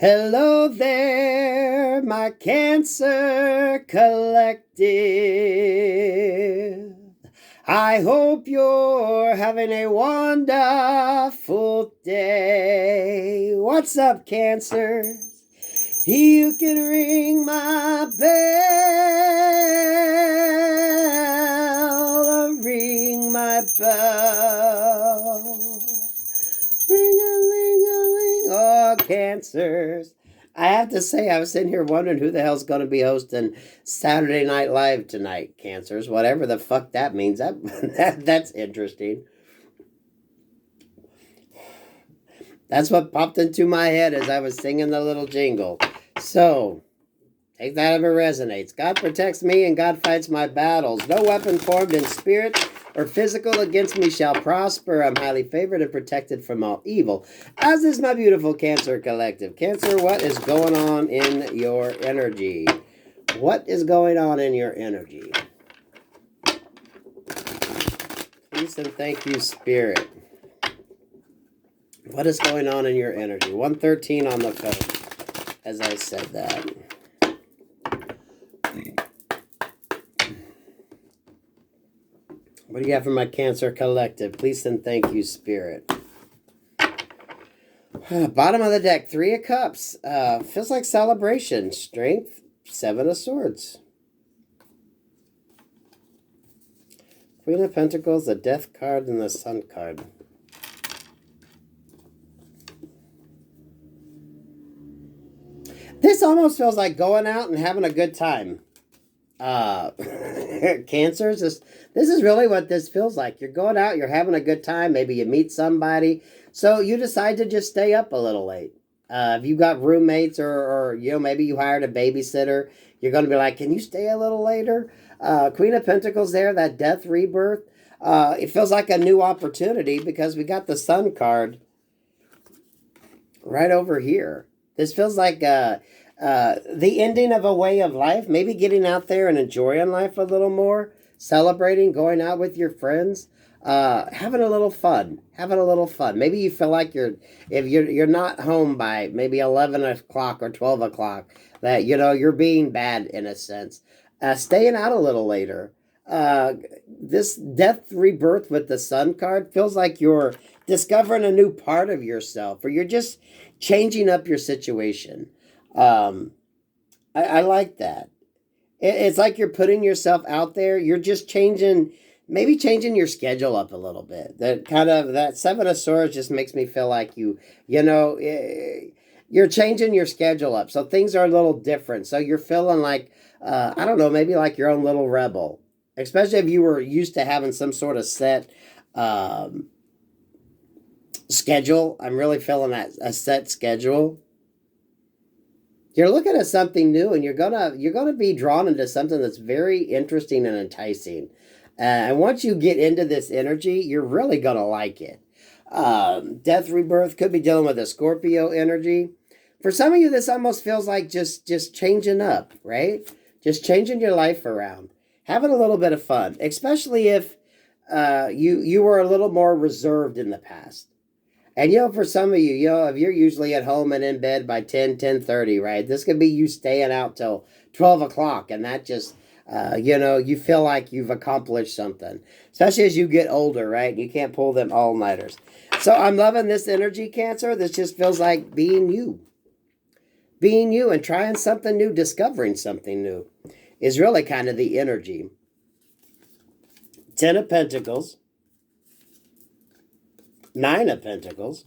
Hello there, my Cancer Collective. I hope you're having a wonderful day. What's up, Cancer? You can ring my bell, ring my bell. Ring-a-ling-a-ling. Oh, Cancers. I have to say, I was sitting here wondering who the hell's going to be hosting Saturday Night Live tonight, Cancers. Whatever the fuck that means. That's interesting. That's what popped into my head as I was singing the little jingle. So, take that if it resonates. God protects me and God fights my battles. No weapon formed in spirit or physical against me shall prosper. I'm highly favored and protected from all evil, as is my beautiful Cancer Collective. Cancer, what is going on in your energy? What is going on in your energy? Please and thank you, Spirit. What is going on in your energy? 113 on the phone, as I said that. What do you have for my Cancer Collective? Please and thank you, Spirit. Bottom of the deck, 3 of Cups. Feels like celebration. Strength, 7 of Swords. Queen of Pentacles, the Death card, and the Sun card. This almost feels like going out and having a good time. Cancers, this is really what this feels like. You're going out, you're having a good time, maybe you meet somebody, so you decide to just stay up a little late. If you got roommates or maybe you hired a babysitter, you're going to be like, can you stay a little later? Queen of Pentacles there, that death rebirth. It feels like a new opportunity because we got the Sun card right over here. This feels like the ending of a way of life, maybe getting out there and enjoying life a little more, celebrating, going out with your friends, having a little fun. Maybe you feel like if you're not home by maybe 11 o'clock or 12 o'clock, that, you're being bad in a sense. Staying out a little later. This death rebirth with the Sun card feels like you're discovering a new part of yourself, or you're just changing up your situation. I like that. It's like you're putting yourself out there. You're just changing your schedule up a little bit. That 7 of Swords just makes me feel like you're changing your schedule up. So things are a little different. So you're feeling like, I don't know, maybe like your own little rebel. Especially if you were used to having some sort of set schedule. I'm really feeling that, a set schedule. You're looking at something new, and you're gonna be drawn into something that's very interesting and enticing. And once you get into this energy, you're really gonna like it. Death rebirth could be dealing with a Scorpio energy. For some of you, this almost feels like just changing up, right? Just changing your life around, having a little bit of fun, especially if you were a little more reserved in the past. And, for some of you, if you're usually at home and in bed by 10:30, right? This could be you staying out till 12 o'clock. And that just, you feel like you've accomplished something. Especially as you get older, right? You can't pull them all-nighters. So I'm loving this energy, Cancer. This just feels like being you. Being you and trying something new, discovering something new is really kind of the energy. 10 of Pentacles. 9 of Pentacles.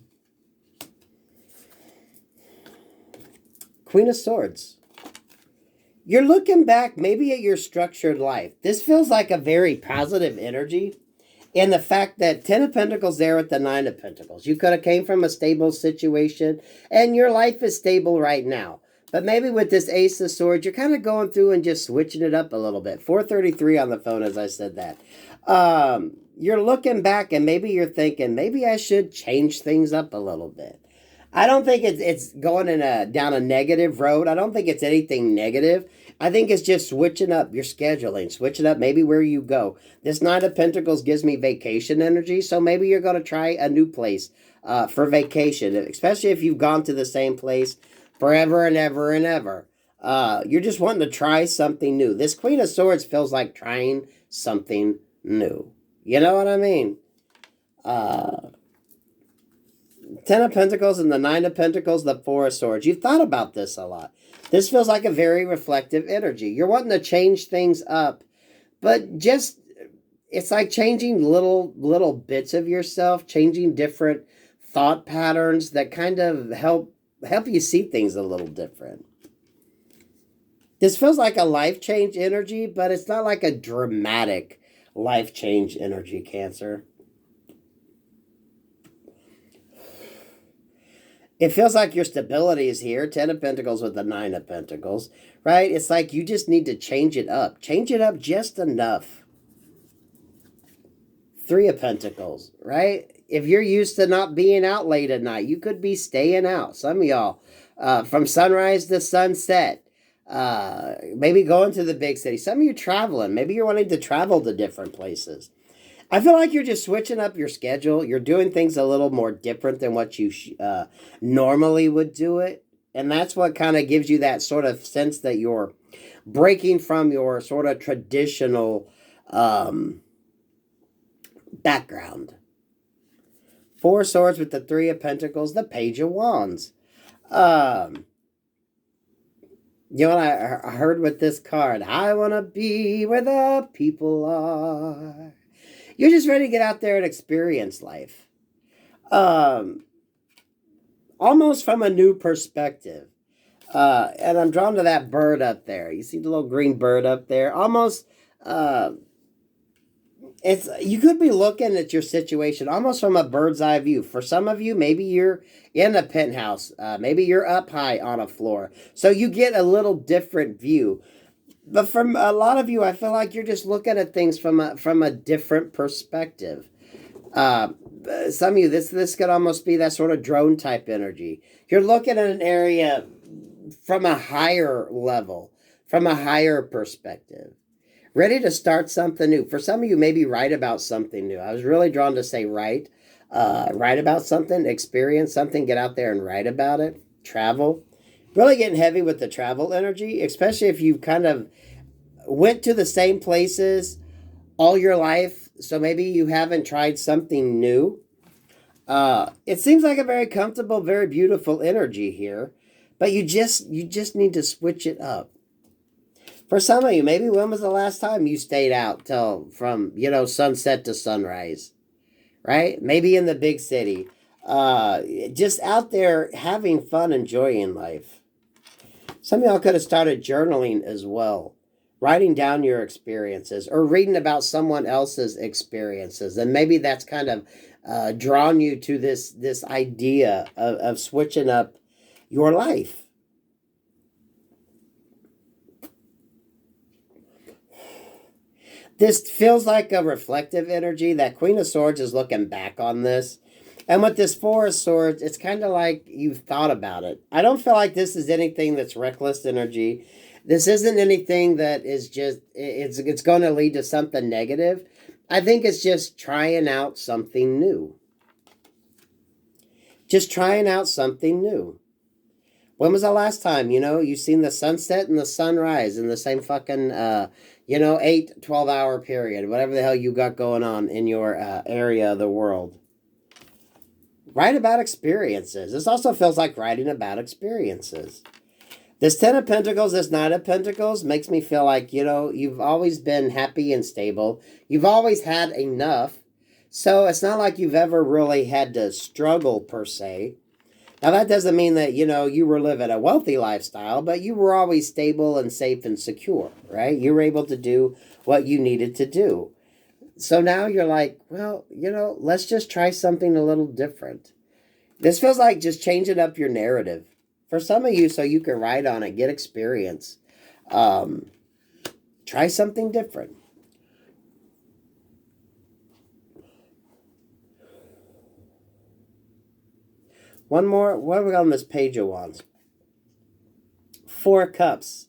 Queen of Swords. You're looking back maybe at your structured life. This feels like a very positive energy. And the fact that 10 of Pentacles there with the 9 of Pentacles. You could have came from a stable situation. And your life is stable right now. But maybe with this Ace of Swords, you're kind of going through and just switching it up a little bit. 433 on the phone as I said that. You're looking back and maybe you're thinking, maybe I should change things up a little bit. I don't think it's going down a negative road. I don't think it's anything negative. I think it's just switching up your scheduling, switching up maybe where you go. This 9 of Pentacles gives me vacation energy, so maybe you're going to try a new place for vacation, especially if you've gone to the same place forever and ever and ever. You're just wanting to try something new. This Queen of Swords feels like trying something new. You know what I mean? Ten of Pentacles and the Nine of Pentacles, the Four of Swords. You've thought about this a lot. This feels like a very reflective energy. You're wanting to change things up, but just, it's like changing little bits of yourself, changing different thought patterns that kind of help you see things a little different. This feels like a life change energy, but it's not like a dramatic life change energy, Cancer. It feels like your stability is here. Ten of Pentacles with the Nine of Pentacles, right? It's like you just need to change it up. Change it up just enough. Three of Pentacles, right? If you're used to not being out late at night, you could be staying out. Some of y'all, from sunrise to sunset, maybe going to the big city. Some of you traveling. Maybe you're wanting to travel to different places. I feel like you're just switching up your schedule. You're doing things a little more different than what you normally would do it. And that's what kind of gives you that sort of sense that you're breaking from your sort of traditional background. Four of Swords with the Three of Pentacles, the Page of Wands. You know what I heard with this card? I want to be where the people are. You're just ready to get out there and experience life. Almost from a new perspective. And I'm drawn to that bird up there. You see the little green bird up there? Almost, you could be looking at your situation almost from a bird's eye view. For some of you, maybe you're in a penthouse. Maybe you're up high on a floor. So you get a little different view. But from a lot of you, I feel like you're just looking at things from a different perspective. Some of you, this could almost be that sort of drone type energy. You're looking at an area from a higher level, from a higher perspective. Ready to start something new. For some of you, maybe write about something new. I was really drawn to say write. Write about something, experience something, get out there and write about it. Travel. Really getting heavy with the travel energy, especially if you kind of went to the same places all your life. So maybe you haven't tried something new. It seems like a very comfortable, very beautiful energy here. But you just need to switch it up. For some of you, maybe when was the last time you stayed out from sunset to sunrise? Right? Maybe in the big city. Just out there having fun, enjoying life. Some of y'all could have started journaling as well. Writing down your experiences or reading about someone else's experiences. And maybe that's kind of drawn you to this idea of switching up your life. This feels like a reflective energy. That Queen of Swords is looking back on this. And with this Four of Swords, it's kind of like you've thought about it. I don't feel like this is anything that's reckless energy. This isn't anything that is just, it's going to lead to something negative. I think it's just trying out something new. Just trying out something new. When was the last time, you've seen the sunset and the sunrise in the same fucking, 12-hour period, whatever the hell you got going on in your area of the world. Write about experiences. This also feels like writing about experiences. This Ten of Pentacles, this Nine of Pentacles makes me feel like, you've always been happy and stable. You've always had enough. So it's not like you've ever really had to struggle per se. Now that doesn't mean that, you were living a wealthy lifestyle, but you were always stable and safe and secure, right? You were able to do what you needed to do. So now you're like, well, let's just try something a little different. This feels like just changing up your narrative. For some of you, so you can write on it, get experience. Try something different. One more. What have we got on this Page of Wands? Four of Cups.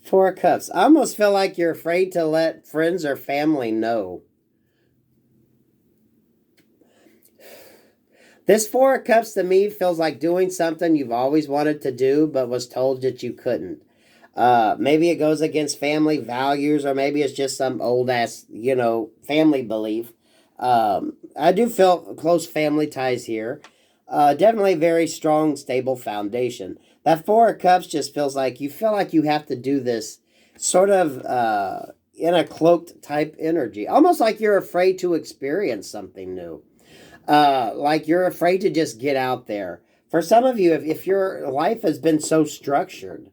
Four of Cups. I almost feel like you're afraid to let friends or family know. This Four of Cups to me feels like doing something you've always wanted to do but was told that you couldn't. Maybe it goes against family values, or maybe it's just some old ass, family belief. I do feel close family ties here. Definitely very strong, stable foundation. That Four of Cups just feels like you feel like you have to do this sort of in a cloaked type energy, almost like you're afraid to experience something new. Like you're afraid to just get out there. For some of you, if your life has been so structured,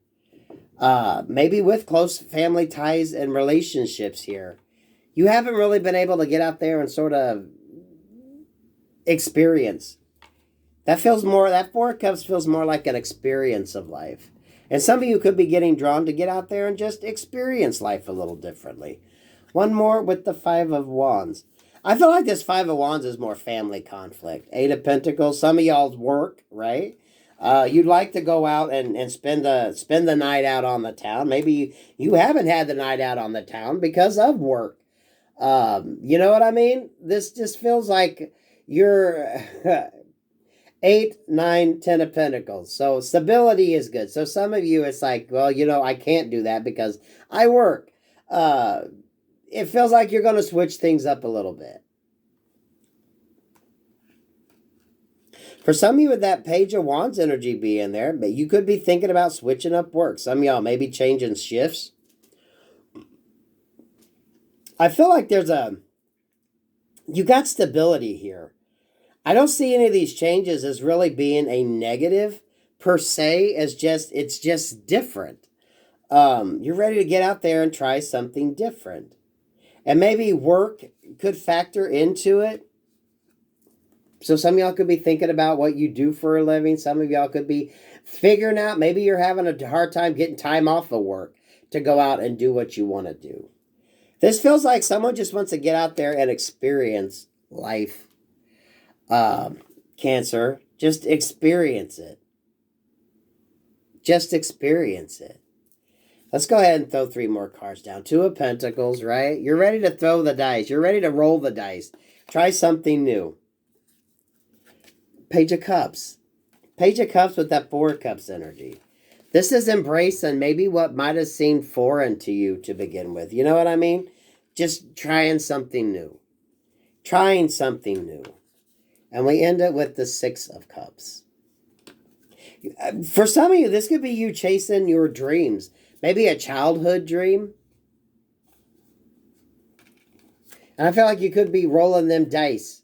maybe with close family ties and relationships here, you haven't really been able to get out there and sort of experience. That Four of Cups feels more like an experience of life. And some of you could be getting drawn to get out there and just experience life a little differently. One more with the Five of Wands. I feel like this Five of Wands is more family conflict. Eight of Pentacles, some of y'all's work, right? You'd like to go out and spend the night out on the town. Maybe you haven't had the night out on the town because of work. You know what I mean? This just feels like you're 8, 9, 10 of Pentacles. So stability is good. So some of you, it's like, well, I can't do that because I work. It feels like you're going to switch things up a little bit. For some of you with that Page of Wands energy being there, but you could be thinking about switching up work. Some of y'all may be changing shifts. I feel like you got stability here. I don't see any of these changes as really being a negative per se, it's just different. You're ready to get out there and try something different. And maybe work could factor into it. So some of y'all could be thinking about what you do for a living. Some of y'all could be figuring out, maybe you're having a hard time getting time off of work to go out and do what you want to do. This feels like someone just wants to get out there and experience life. Cancer, just experience it. Just experience it. Let's go ahead and throw 3 more cards down. 2 of Pentacles, right? You're ready to throw the dice. You're ready to roll the dice. Try something new. Page of Cups. Page of Cups with that 4 of Cups energy. This is embracing maybe what might have seemed foreign to you to begin with. You know what I mean? Just trying something new. Trying something new. And we end it with the 6 of Cups. For some of you, this could be you chasing your dreams. Maybe a childhood dream. And I feel like you could be rolling them dice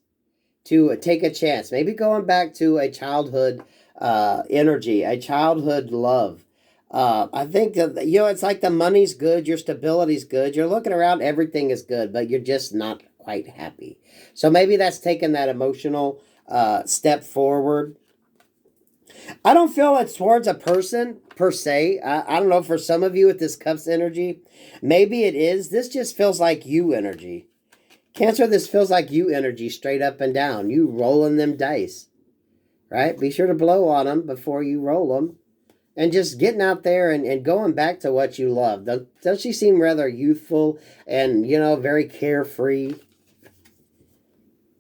to take a chance. Maybe going back to a childhood energy, a childhood love. I think, it's like the money's good, your stability's good. You're looking around, everything is good, but you're just not quite happy. So maybe that's taking that emotional step forward. I don't feel it's towards a person per se. I don't know, for some of you with this Cups energy, maybe it is. This just feels like you energy. Cancer, this feels like you energy straight up and down. You rolling them dice, right? Be sure to blow on them before you roll them. And just getting out there and going back to what you love. Doesn't she seem rather youthful and, very carefree?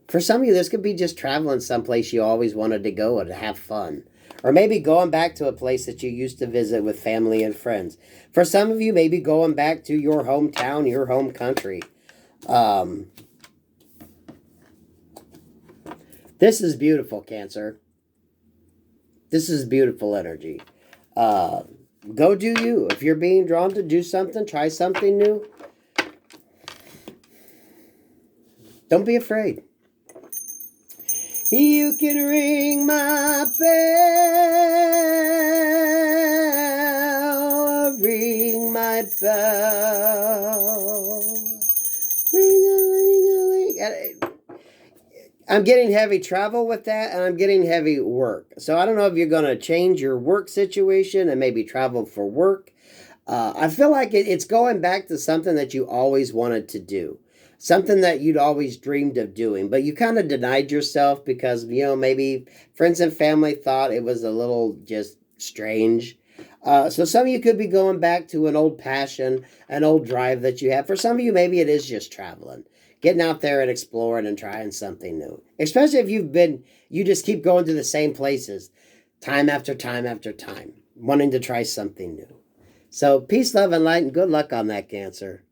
For some of you, this could be just traveling someplace you always wanted to go and have fun. Or maybe going back to a place that you used to visit with family and friends. For some of you, maybe going back to your hometown, your home country. This is beautiful, Cancer. This is beautiful energy. Go do you. If you're being drawn to do something, try something new. Don't be afraid. You can ring my bell, ring my bell, ring-a-ling-a-ling. I'm getting heavy travel with that, and I'm getting heavy work. So I don't know if you're going to change your work situation and maybe travel for work. I feel like it's going back to something that you always wanted to do. Something that you'd always dreamed of doing, but you kind of denied yourself because, maybe friends and family thought it was a little just strange. So some of you could be going back to an old passion, an old drive that you have. For some of you, maybe it is just traveling. getting out there and exploring and trying something new. Especially if you just keep going to the same places time after time after time, wanting to try something new. So peace, love, and light, and good luck on that, Cancer.